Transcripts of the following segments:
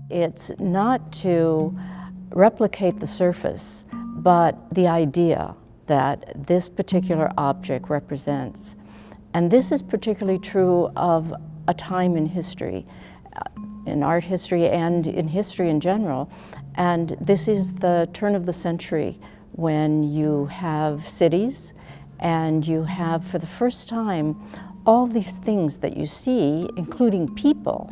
It's not to replicate the surface, but the idea that this particular object represents. And this is particularly true of a time in history, in art history and in history in general. And this is the turn of the century when you have cities and you have, for the first time, all these things that you see, including people.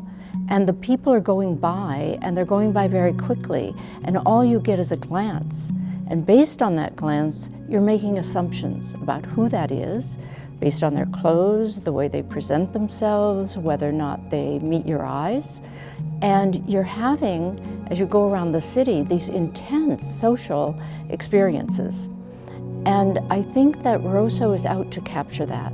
And the people are going by, and they're going by very quickly, and all you get is a glance. And based on that glance, you're making assumptions about who that is, based on their clothes, the way they present themselves, whether or not they meet your eyes. And you're having, as you go around the city, these intense social experiences. And I think that Rosso is out to capture that.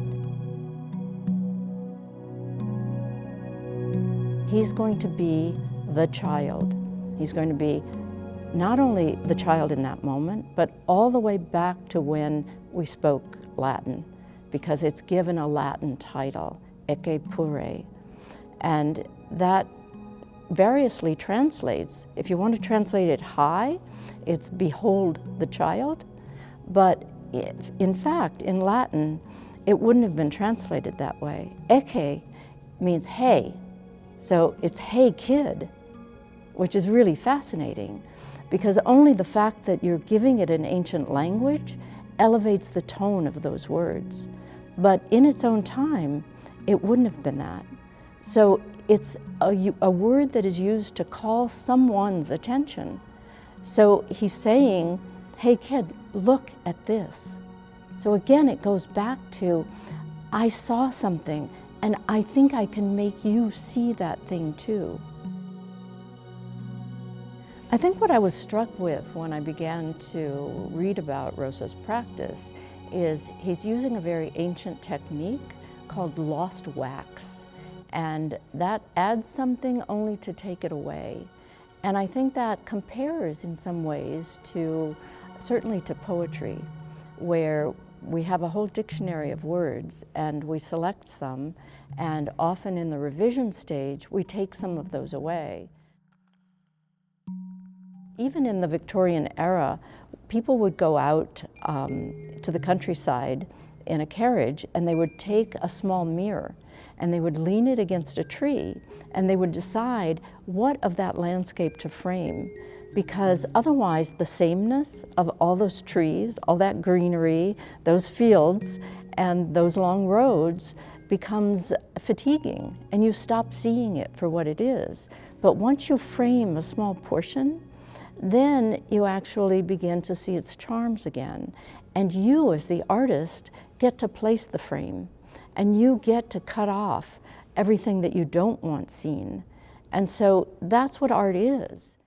He's going to be the child. He's going to be not only the child in that moment, but all the way back to when we spoke Latin, because it's given a Latin title, Ecce Pure. And that variously translates. If you want to translate it high, it's behold the child. But in fact, in Latin, it wouldn't have been translated that way. Ecce means hey. So it's hey kid, which is really fascinating, because only the fact that you're giving it an ancient language elevates the tone of those words. But in its own time, it wouldn't have been that. So it's a word that is used to call someone's attention. So he's saying, hey kid, look at this. So again, it goes back to, I saw something, and I think I can make you see that thing too. I think what I was struck with when I began to read about Rosso's practice is he's using a very ancient technique called lost wax. And that adds something only to take it away. And I think that compares in some ways to, certainly to poetry, where we have a whole dictionary of words and we select some, and often in the revision stage, we take some of those away. Even in the Victorian era, people would go out to the countryside in a carriage and they would take a small mirror and they would lean it against a tree and they would decide what of that landscape to frame, because otherwise the sameness of all those trees, all that greenery, those fields, and those long roads becomes fatiguing and you stop seeing it for what it is. But once you frame a small portion, then you actually begin to see its charms again. And you, as the artist, get to place the frame, and you get to cut off everything that you don't want seen. And so that's what art is.